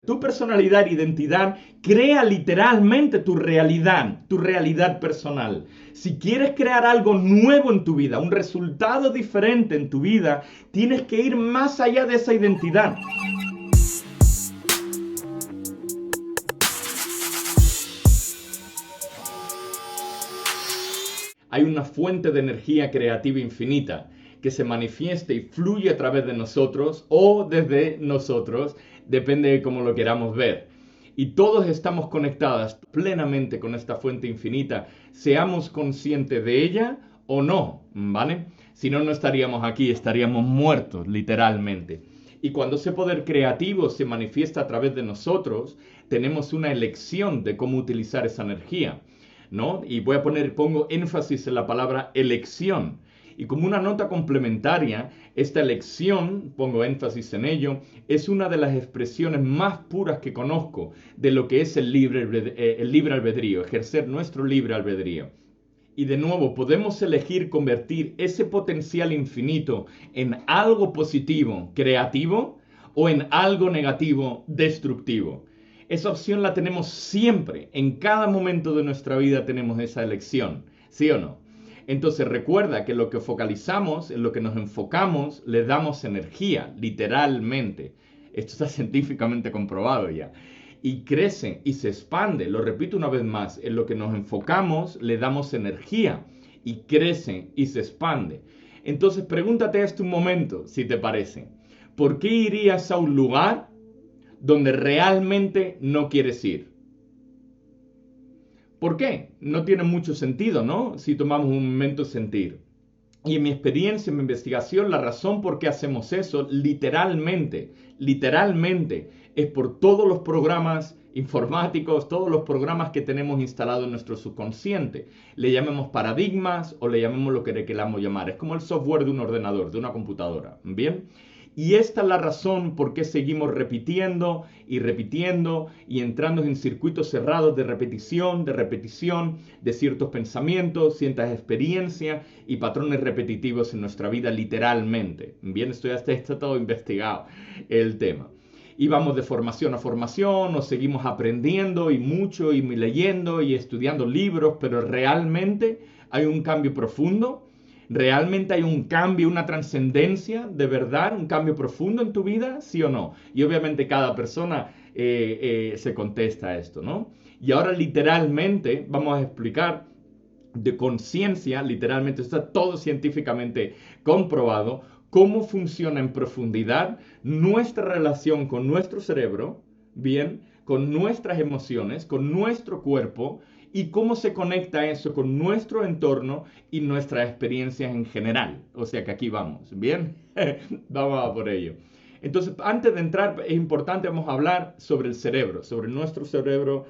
Tu personalidad e identidad crea literalmente tu realidad personal. Si quieres crear algo nuevo en tu vida, un resultado diferente en tu vida, tienes que ir más allá de esa identidad. Hay una fuente de energía creativa infinita que se manifiesta y fluye a través de nosotros o desde nosotros, depende de cómo lo queramos ver. Y todos estamos conectados plenamente con esta fuente infinita, seamos conscientes de ella o no, ¿vale? Si no, no estaríamos aquí, estaríamos muertos, literalmente. Y cuando ese poder creativo se manifiesta a través de nosotros, tenemos una elección de cómo utilizar esa energía, ¿no? Y pongo énfasis en la palabra elección. Y como una nota complementaria, esta elección, pongo énfasis en ello, es una de las expresiones más puras que conozco de lo que es el libre albedrío, ejercer nuestro libre albedrío. Y de nuevo, podemos elegir convertir ese potencial infinito en algo positivo, creativo, o en algo negativo, destructivo. Esa opción la tenemos siempre, en cada momento de nuestra vida tenemos esa elección, ¿sí o no? Entonces recuerda que lo que focalizamos, en lo que nos enfocamos, le damos energía, literalmente. Esto está científicamente comprobado ya. Y crece y se expande, lo repito una vez más, en lo que nos enfocamos, le damos energía y crece y se expande. Entonces pregúntate esto un momento, si te parece. ¿Por qué irías a un lugar donde realmente no quieres ir? ¿Por qué? No tiene mucho sentido, ¿no? Si tomamos un momento de sentir. Y en mi experiencia, en mi investigación, la razón por qué hacemos eso, literalmente, es por todos los programas informáticos, todos los programas que tenemos instalados en nuestro subconsciente. Le llamemos paradigmas o le llamemos lo que queramos llamar. Es como el software de un ordenador, de una computadora, ¿bien? Y esta es la razón por qué seguimos repitiendo y entrando en circuitos cerrados de repetición de ciertos pensamientos, ciertas experiencias y patrones repetitivos en nuestra vida literalmente. Bien, está todo investigado el tema. Y vamos de formación a formación, nos seguimos aprendiendo y mucho y leyendo y estudiando libros, pero realmente hay un cambio profundo. ¿Realmente hay un cambio, una trascendencia de verdad, un cambio profundo en tu vida? ¿Sí o no? Y obviamente cada persona se contesta a esto, ¿no? Y ahora literalmente vamos a explicar de conciencia, literalmente está todo científicamente comprobado, cómo funciona en profundidad nuestra relación con nuestro cerebro, bien, con nuestras emociones, con nuestro cuerpo, y cómo se conecta eso con nuestro entorno y nuestras experiencias en general. O sea que aquí vamos, ¿bien? Vamos a por ello. Entonces, antes de entrar, es importante, vamos a hablar sobre el cerebro, sobre nuestro cerebro,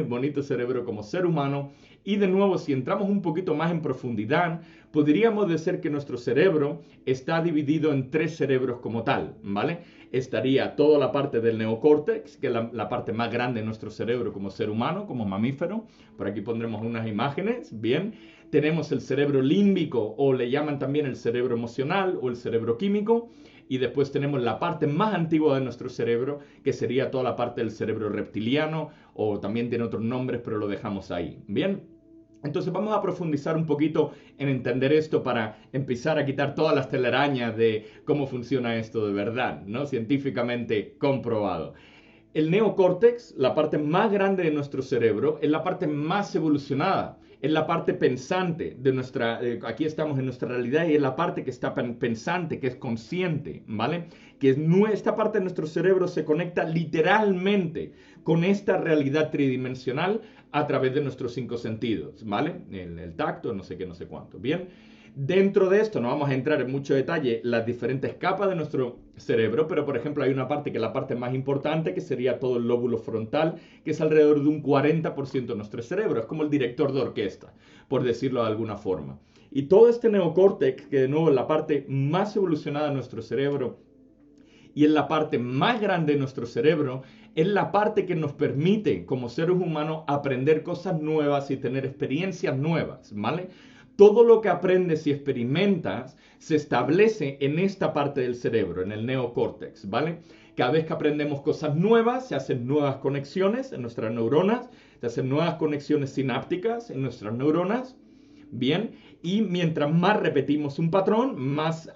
bonito cerebro como ser humano. Y de nuevo, si entramos un poquito más en profundidad, podríamos decir que nuestro cerebro está dividido en 3 cerebros como tal, ¿vale? Estaría toda la parte del neocórtex, que es la parte más grande de nuestro cerebro como ser humano, como mamífero. Por aquí pondremos unas imágenes, bien. Tenemos el cerebro límbico, o le llaman también el cerebro emocional o el cerebro químico. Y después tenemos la parte más antigua de nuestro cerebro, que sería toda la parte del cerebro reptiliano, o también tiene otros nombres, pero lo dejamos ahí. Bien, entonces vamos a profundizar un poquito en entender esto para empezar a quitar todas las telarañas de cómo funciona esto de verdad, ¿no? Científicamente comprobado. El neocórtex, la parte más grande de nuestro cerebro, es la parte más evolucionada, es la parte pensante de nuestra, aquí estamos en nuestra realidad y es la parte que está pensante, que es consciente, ¿vale? Que esta parte de nuestro cerebro se conecta literalmente con esta realidad tridimensional a través de nuestros 5 sentidos, ¿vale? El tacto, no sé qué, no sé cuánto, ¿bien? Dentro de esto no vamos a entrar en mucho detalle las diferentes capas de nuestro cerebro, pero por ejemplo hay una parte que es la parte más importante, que sería todo el lóbulo frontal, que es alrededor de un 40% de nuestro cerebro, es como el director de orquesta, por decirlo de alguna forma. Y todo este neocórtex, que de nuevo es la parte más evolucionada de nuestro cerebro, y es la parte más grande de nuestro cerebro, es la parte que nos permite como seres humanos aprender cosas nuevas y tener experiencias nuevas, ¿vale? Todo lo que aprendes y experimentas se establece en esta parte del cerebro, en el neocórtex, ¿vale? Cada vez que aprendemos cosas nuevas, se hacen nuevas conexiones en nuestras neuronas, se hacen nuevas conexiones sinápticas en nuestras neuronas. Bien, y mientras más repetimos un patrón, más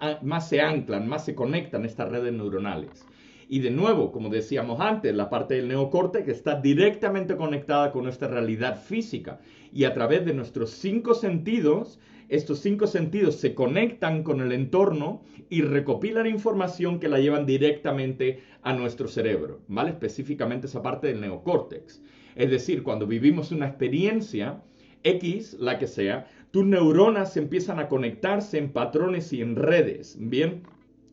se anclan, más se conectan estas redes neuronales. Y de nuevo, como decíamos antes, la parte del neocórtex está directamente conectada con nuestra realidad física. Y a través de nuestros 5 sentidos, estos 5 sentidos se conectan con el entorno y recopilan información que la llevan directamente a nuestro cerebro, ¿vale? Específicamente esa parte del neocórtex. Es decir, cuando vivimos una experiencia X, la que sea, tus neuronas empiezan a conectarse en patrones y en redes, ¿bien?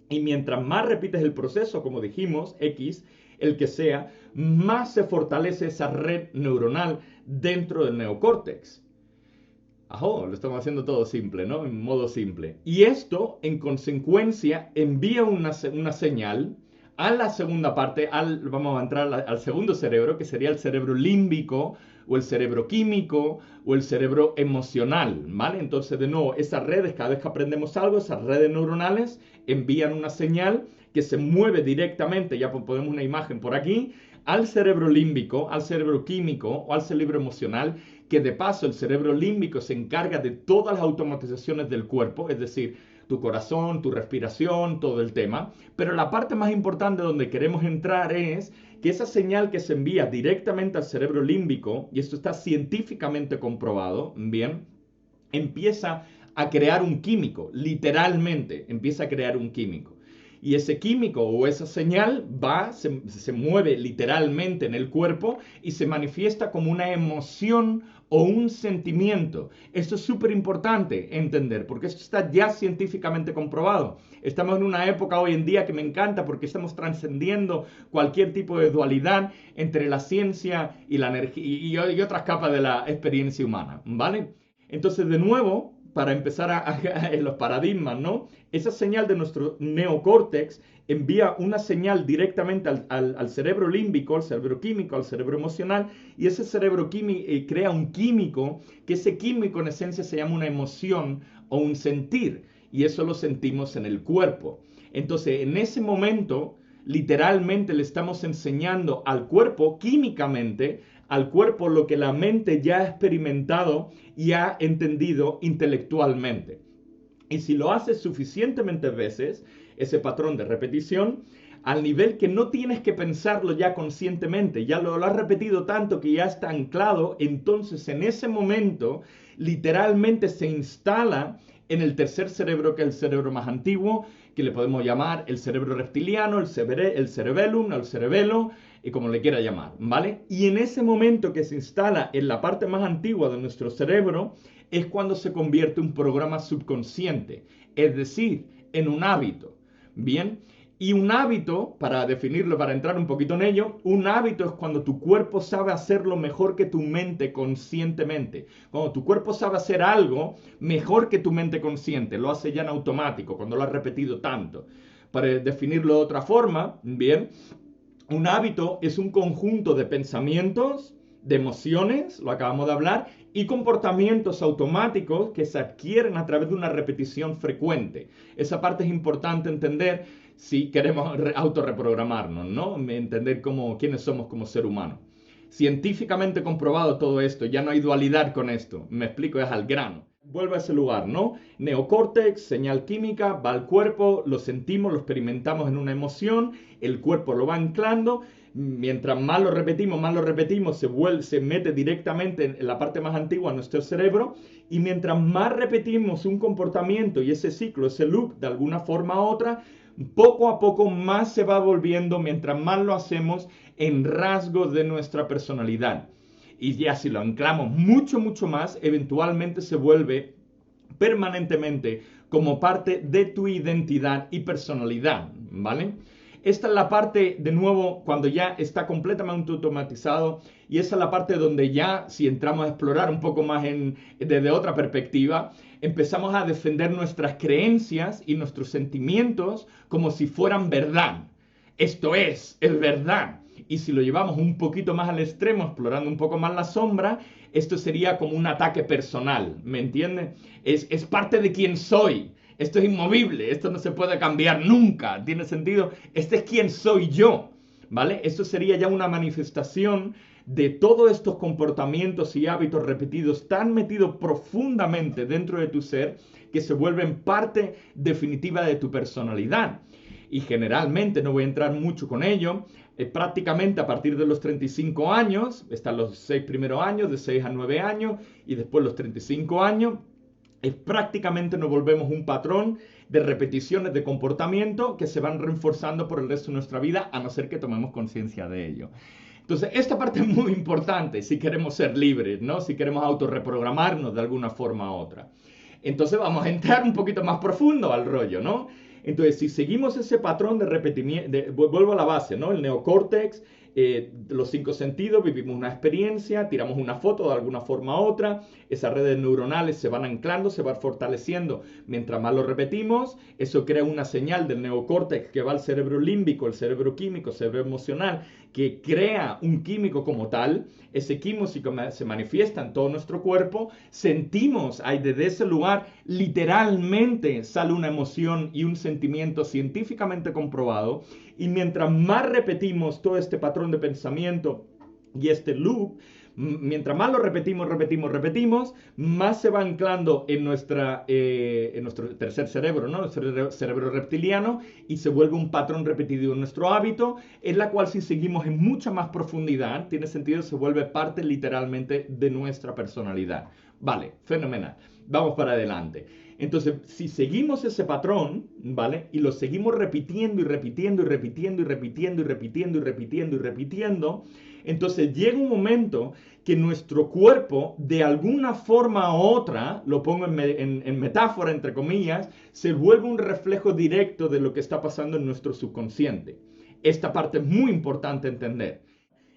Y mientras más repites el proceso, como dijimos, X, el que sea, más se fortalece esa red neuronal dentro del neocórtex. Ajo, lo estamos haciendo todo simple, ¿no? En modo simple. Y esto, en consecuencia, envía una señal a la segunda parte, vamos a entrar al segundo cerebro, que sería el cerebro límbico, o el cerebro químico, o el cerebro emocional, ¿vale? Entonces, de nuevo, esas redes, cada vez que aprendemos algo, esas redes neuronales envían una señal que se mueve directamente, ya ponemos una imagen por aquí, al cerebro límbico, al cerebro químico o al cerebro emocional, que de paso el cerebro límbico se encarga de todas las automatizaciones del cuerpo, es decir, tu corazón, tu respiración, todo el tema. Pero la parte más importante donde queremos entrar es que esa señal que se envía directamente al cerebro límbico, y esto está científicamente comprobado, bien, empieza a crear un químico, literalmente empieza a crear un químico. Y ese químico o esa señal se mueve literalmente en el cuerpo y se manifiesta como una emoción o un sentimiento. Esto es súper importante entender, porque esto está ya científicamente comprobado. Estamos en una época hoy en día que me encanta porque estamos trascendiendo cualquier tipo de dualidad entre la ciencia y la energía y otras capas de la experiencia humana, ¿vale? Entonces, de nuevo, para empezar en los paradigmas, ¿no? Esa señal de nuestro neocórtex envía una señal directamente al cerebro límbico, al cerebro químico, al cerebro emocional, y ese cerebro crea un químico, que ese químico en esencia se llama una emoción o un sentir, y eso lo sentimos en el cuerpo. Entonces, en ese momento, literalmente le estamos enseñando al cuerpo químicamente, al cuerpo lo que la mente ya ha experimentado y ha entendido intelectualmente. Y si lo haces suficientemente veces, ese patrón de repetición, al nivel que no tienes que pensarlo ya conscientemente, ya lo has repetido tanto que ya está anclado, entonces en ese momento literalmente se instala en el tercer cerebro, que es el cerebro más antiguo, que le podemos llamar el cerebro reptiliano, el cerebellum, el cerebelo, y como le quiera llamar, ¿vale? Y en ese momento que se instala en la parte más antigua de nuestro cerebro, es cuando se convierte en un programa subconsciente, es decir, en un hábito, ¿bien? Y un hábito, para definirlo, para entrar un poquito en ello, un hábito es cuando tu cuerpo sabe hacerlo mejor que tu mente conscientemente. Cuando tu cuerpo sabe hacer algo mejor que tu mente consciente, lo hace ya en automático, cuando lo has repetido tanto. Para definirlo de otra forma, bien, un hábito es un conjunto de pensamientos, de emociones, lo acabamos de hablar, y comportamientos automáticos que se adquieren a través de una repetición frecuente. Esa parte es importante entender si queremos autorreprogramarnos, ¿no? Entender quiénes somos como ser humano. Científicamente comprobado todo esto, ya no hay dualidad con esto. Me explico, es al grano. Vuelve a ese lugar, ¿no? Neocórtex, señal química, va al cuerpo, lo sentimos, lo experimentamos en una emoción, el cuerpo lo va anclando, mientras más lo repetimos, se mete directamente en la parte más antigua de nuestro cerebro, y mientras más repetimos un comportamiento y ese ciclo, ese loop, de alguna forma u otra, poco a poco más se va volviendo, mientras más lo hacemos, en rasgos de nuestra personalidad. Y ya si lo anclamos mucho, mucho más, eventualmente se vuelve permanentemente como parte de tu identidad y personalidad, ¿vale? Esta es la parte, de nuevo, cuando ya está completamente automatizado, y esa es la parte donde ya, si entramos a explorar un poco más desde otra perspectiva, empezamos a defender nuestras creencias y nuestros sentimientos como si fueran verdad. Esto es verdad. Y si lo llevamos un poquito más al extremo, explorando un poco más la sombra, esto sería como un ataque personal, ¿me entienden? Es parte de quién soy, Esto es inmovible, esto no se puede cambiar nunca. ¿Tiene sentido? Este es quien soy yo, ¿vale? Esto sería ya una manifestación de todos estos comportamientos y hábitos repetidos tan metidos profundamente dentro de tu ser que se vuelven parte definitiva de tu personalidad. Y generalmente, no voy a entrar mucho con ello, prácticamente a partir de los 35 años, están los 6 primeros años, de 6 a 9 años, y después los 35 años, prácticamente nos volvemos un patrón de repeticiones de comportamiento que se van reforzando por el resto de nuestra vida, a no ser que tomemos conciencia de ello. Entonces, esta parte es muy importante si queremos ser libres, ¿no? Si queremos autorreprogramarnos de alguna forma u otra. Entonces, vamos a entrar un poquito más profundo al rollo, ¿no? Entonces, si seguimos ese patrón de repetimiento, vuelvo a la base, ¿no? El neocórtex, los 5 sentidos, vivimos una experiencia, tiramos una foto de alguna forma u otra, esas redes neuronales se van anclando, se van fortaleciendo. Mientras más lo repetimos, eso crea una señal del neocórtex que va al cerebro límbico, el cerebro químico, el cerebro emocional, que crea un químico como tal. Ese químico se manifiesta en todo nuestro cuerpo, sentimos, desde ese lugar literalmente sale una emoción y un sentimiento científicamente comprobado, y mientras más repetimos todo este patrón de pensamiento y este loop, mientras más lo repetimos, más se va anclando en nuestro tercer cerebro, ¿no? Nuestro cerebro reptiliano, y se vuelve un patrón repetido en nuestro hábito, en la cual si seguimos en mucha más profundidad, tiene sentido, se vuelve parte literalmente de nuestra personalidad. Vale, fenomenal. Vamos para adelante. Entonces, si seguimos ese patrón, ¿vale? Y lo seguimos repitiendo, entonces llega un momento que nuestro cuerpo, de alguna forma u otra, lo pongo en metáfora, entre comillas, se vuelve un reflejo directo de lo que está pasando en nuestro subconsciente. Esta parte es muy importante entender.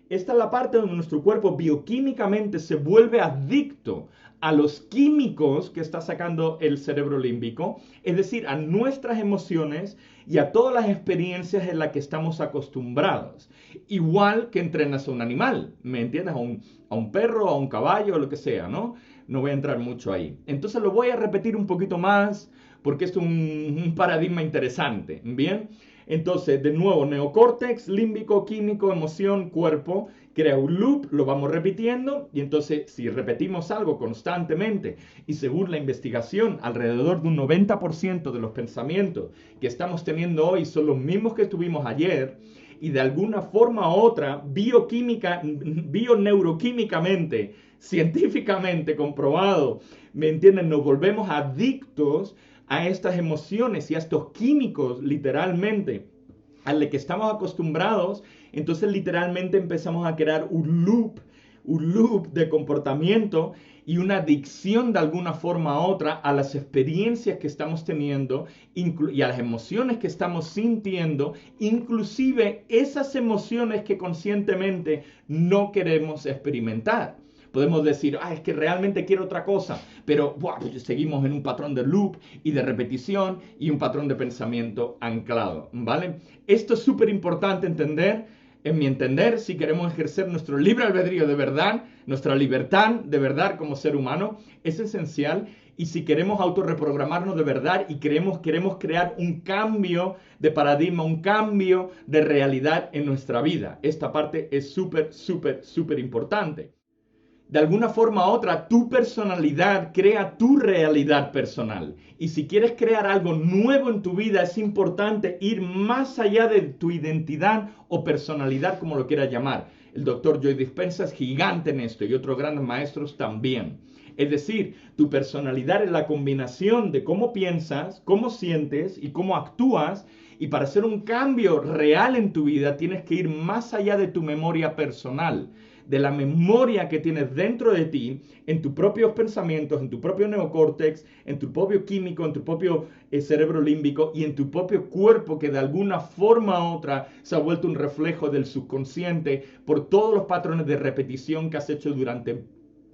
Esta es la parte donde nuestro cuerpo bioquímicamente se vuelve adicto a los químicos que está sacando el cerebro límbico, es decir, a nuestras emociones y a todas las experiencias en las que estamos acostumbrados. Igual que entrenas a un animal, ¿me entiendes? A un perro, a un caballo, o lo que sea, ¿no? No voy a entrar mucho ahí. Entonces lo voy a repetir un poquito más porque es un paradigma interesante, ¿bien? Entonces, de nuevo, neocórtex, límbico, químico, emoción, cuerpo, crea un loop, lo vamos repitiendo, y entonces si repetimos algo constantemente, y según la investigación, alrededor de un 90% de los pensamientos que estamos teniendo hoy son los mismos que tuvimos ayer, y de alguna forma u otra, bioneuroquímicamente, científicamente comprobado, ¿me entienden? Nos volvemos adictos a estas emociones y a estos químicos, literalmente, a los que estamos acostumbrados. Entonces literalmente empezamos a crear un loop de comportamiento y una adicción de alguna forma u otra a las experiencias que estamos teniendo y a las emociones que estamos sintiendo, inclusive esas emociones que conscientemente no queremos experimentar. Podemos decir, es que realmente quiero otra cosa, pero seguimos en un patrón de loop y de repetición y un patrón de pensamiento anclado, ¿vale? Esto es súper importante entender. En mi entender, si queremos ejercer nuestro libre albedrío de verdad, nuestra libertad de verdad como ser humano, es esencial. Y si queremos autorreprogramarnos de verdad y queremos crear un cambio de paradigma, un cambio de realidad en nuestra vida, esta parte es súper importante. De alguna forma u otra, tu personalidad crea tu realidad personal. Y si quieres crear algo nuevo en tu vida, es importante ir más allá de tu identidad o personalidad, como lo quieras llamar. El doctor Joe Dispenza es gigante en esto y otros grandes maestros también. Es decir, tu personalidad es la combinación de cómo piensas, cómo sientes y cómo actúas. Y para hacer un cambio real en tu vida, tienes que ir más allá de tu memoria personal, de la memoria que tienes dentro de ti, en tus propios pensamientos, en tu propio neocórtex, en tu propio químico, en tu propio cerebro límbico y en tu propio cuerpo, que de alguna forma u otra se ha vuelto un reflejo del subconsciente por todos los patrones de repetición que has hecho durante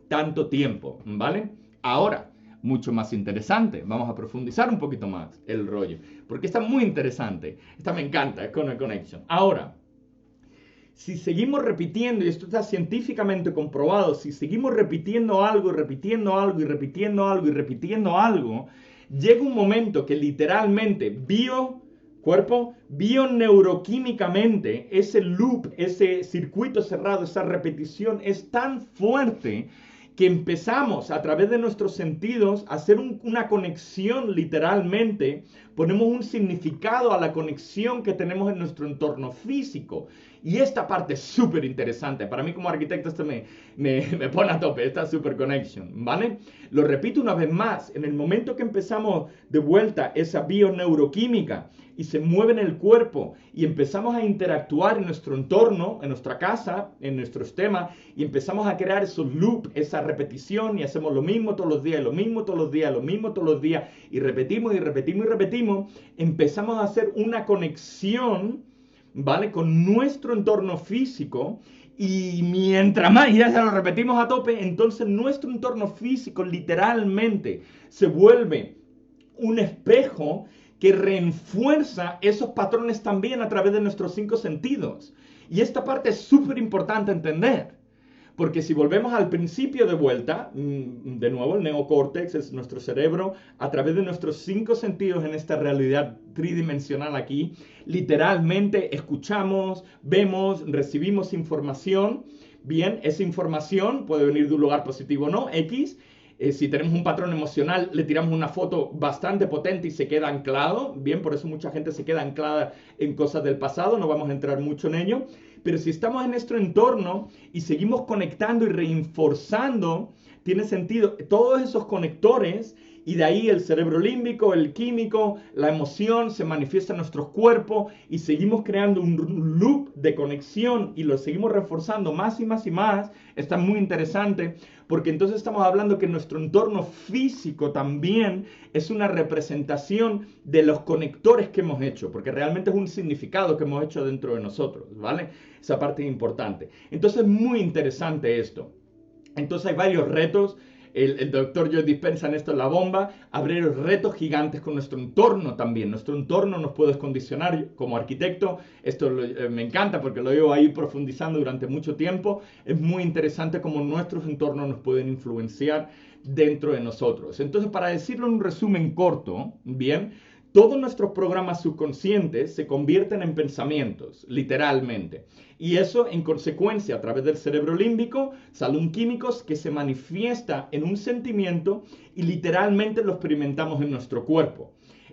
tanto tiempo, ¿vale? Ahora, mucho más interesante, vamos a profundizar un poquito más el rollo, porque está muy interesante, esta me encanta, es Connect Connection. Ahora, si seguimos repitiendo, y esto está científicamente comprobado, si seguimos repitiendo algo, llega un momento que literalmente bioneuroquímicamente, ese loop, ese circuito cerrado, esa repetición es tan fuerte que empezamos a través de nuestros sentidos a hacer una conexión literalmente, ponemos un significado a la conexión que tenemos en nuestro entorno físico. Y esta parte es súper interesante. Para mí como arquitecto esto me pone a tope, esta super connection, ¿vale? Lo repito una vez más, en el momento que empezamos de vuelta esa bioneuroquímica y se mueve en el cuerpo y empezamos a interactuar en nuestro entorno, en nuestra casa, en nuestro sistema, y empezamos a crear esos loops, esa repetición, y hacemos lo mismo todos los días, lo mismo todos los días, lo mismo todos los días, y repetimos y repetimos y repetimos, empezamos a hacer una conexión, ¿vale? Con nuestro entorno físico. Y mientras más, ya se lo repetimos a tope, entonces nuestro entorno físico literalmente se vuelve un espejo que refuerza esos patrones también a través de nuestros 5 sentidos. Y esta parte es súper importante entender. Porque si volvemos al principio de vuelta, de nuevo el neocórtex es nuestro cerebro, a través de nuestros 5 sentidos en esta realidad tridimensional aquí, literalmente escuchamos, vemos, recibimos información. Bien, esa información puede venir de un lugar positivo o no, X. Si tenemos un patrón emocional, le tiramos una foto bastante potente y se queda anclado. Bien, por eso mucha gente se queda anclada en cosas del pasado, no vamos a entrar mucho en ello. Pero si estamos en nuestro entorno y seguimos conectando y reforzando, tiene sentido todos esos conectores, y de ahí el cerebro límbico, el químico, la emoción se manifiesta en nuestros cuerpos y seguimos creando un loop de conexión y lo seguimos reforzando más y más y más. Está muy interesante porque entonces estamos hablando que nuestro entorno físico también es una representación de los conectores que hemos hecho, porque realmente es un significado que hemos hecho dentro de nosotros, ¿vale? Esa parte es importante. Entonces es muy interesante esto. Entonces hay varios retos. El doctor Joe Dispenza en esto en la bomba, abrir retos gigantes con nuestro entorno también. Nuestro entorno nos puede condicionar como arquitecto. Esto me encanta porque lo llevo ahí profundizando durante mucho tiempo. Es muy interesante cómo nuestros entornos nos pueden influenciar dentro de nosotros. Entonces, para decirlo en un resumen corto, bien, todos nuestros programas subconscientes se convierten en pensamientos, literalmente. Y eso, en consecuencia, a través del cerebro límbico, salen químicos que se manifiesta en un sentimiento y literalmente lo experimentamos en nuestro cuerpo.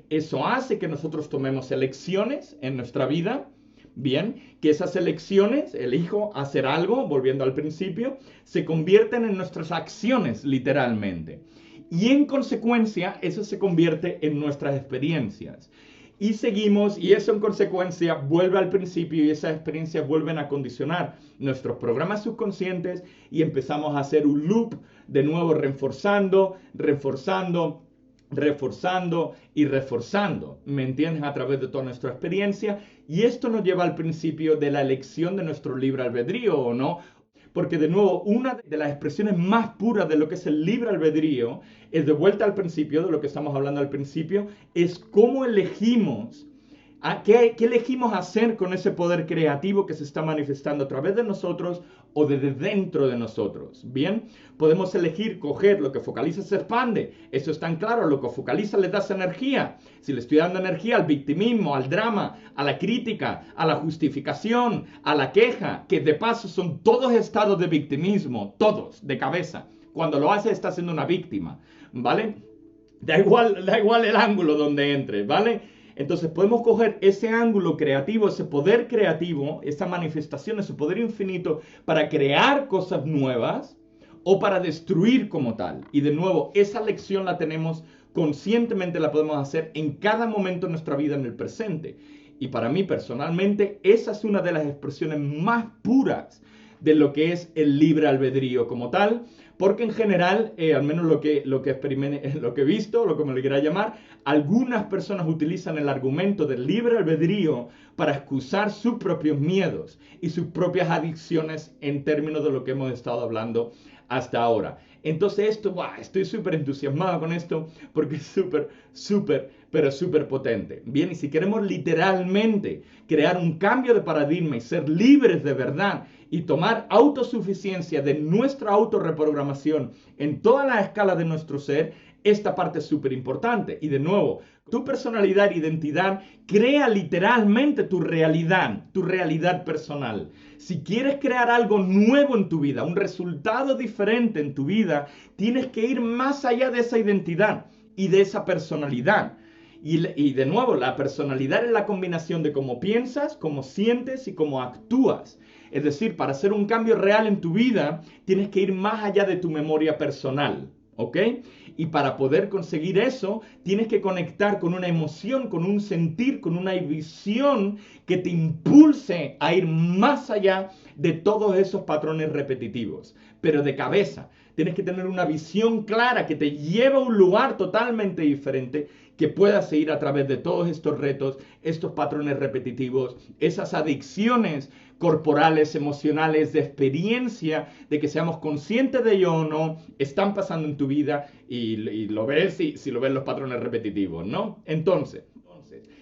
Eso hace que nosotros tomemos elecciones en nuestra vida, bien, que esas elecciones, elijo hacer algo, volviendo al principio, se convierten en nuestras acciones, literalmente. Y en consecuencia, eso se convierte en nuestras experiencias. Y seguimos, y eso en consecuencia vuelve al principio y esas experiencias vuelven a condicionar nuestros programas subconscientes y empezamos a hacer un loop de nuevo reforzando, reforzando, reforzando y reforzando, ¿me entiendes? A través de toda nuestra experiencia. Y esto nos lleva al principio de la elección de nuestro libre albedrío, ¿o no? Porque de nuevo, una de las expresiones más puras de lo que es el libre albedrío, es de vuelta al principio, de lo que estamos hablando al principio, es cómo elegimos, qué elegimos hacer con ese poder creativo que se está manifestando a través de nosotros o desde dentro de nosotros. Bien, podemos elegir coger lo que focaliza se expande, eso es tan claro, lo que focaliza le das energía. Si le estoy dando energía al victimismo, al drama, a la crítica, a la justificación, a la queja, que de paso son todos estados de victimismo, todos, de cabeza. Cuando lo hace está siendo una víctima, ¿vale? Da igual el ángulo donde entre, ¿vale? Entonces podemos coger ese ángulo creativo, ese poder creativo, esa manifestación, ese poder infinito para crear cosas nuevas o para destruir como tal. Y de nuevo, esa lección la tenemos conscientemente, la podemos hacer en cada momento de nuestra vida en el presente. Y para mí personalmente, esa es una de las expresiones más puras de lo que es el libre albedrío como tal, porque en general, al menos lo que he visto, lo que me lo quiera llamar, algunas personas utilizan el argumento del libre albedrío para excusar sus propios miedos y sus propias adicciones en términos de lo que hemos estado hablando hasta ahora. Entonces estoy súper entusiasmado con esto porque es súper potente. Bien, y si queremos literalmente crear un cambio de paradigma y ser libres de verdad y tomar autosuficiencia de nuestra autorreprogramación en todas las escalas de nuestro ser, Esta parte es súper importante. Y de nuevo, tu personalidad e identidad crea literalmente tu realidad personal. Si quieres crear algo nuevo en tu vida, un resultado diferente en tu vida, tienes que ir más allá de esa identidad y de esa personalidad. Y de nuevo, la personalidad es la combinación de cómo piensas, cómo sientes y cómo actúas. Es decir, para hacer un cambio real en tu vida, tienes que ir más allá de tu memoria personal, ¿ok? Y para poder conseguir eso, tienes que conectar con una emoción, con un sentir, con una visión que te impulse a ir más allá de todos esos patrones repetitivos, pero de cabeza. Tienes que tener una visión clara que te lleve a un lugar totalmente diferente, que puedas seguir a través de todos estos retos, estos patrones repetitivos, esas adicciones corporales, emocionales, de experiencia, de que seamos conscientes de ello o no, están pasando en tu vida y lo ves si lo ves los patrones repetitivos, ¿no? Entonces,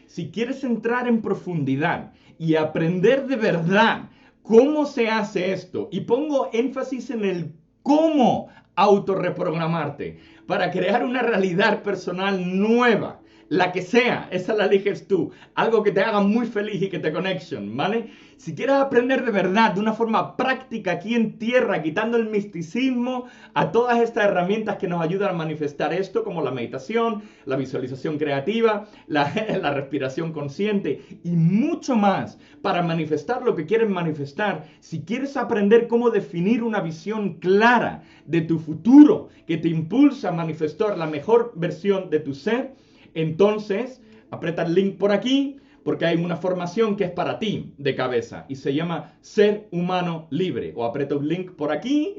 si quieres entrar en profundidad y aprender de verdad cómo se hace esto, y pongo énfasis en el cómo autorreprogramarte para crear una realidad personal nueva, la que sea, esa la eliges tú, algo que te haga muy feliz y que te connection, ¿vale? Si quieres aprender de verdad, de una forma práctica aquí en tierra, quitando el misticismo a todas estas herramientas que nos ayudan a manifestar esto, como la meditación, la visualización creativa, la respiración consciente y mucho más para manifestar lo que quieres manifestar, si quieres aprender cómo definir una visión clara de tu futuro que te impulsa a manifestar la mejor versión de tu ser, entonces aprieta el link por aquí, porque hay una formación que es para ti de cabeza y se llama Ser Humano Libre. O aprieta un link por aquí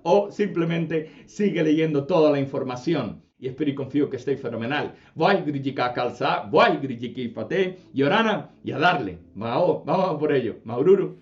o simplemente sigue leyendo toda la información. Y espero y confío que esté fenomenal. Vai grigika calza, vai grigiki fate, y orana, y a darle. Vamos por ello. Maururu.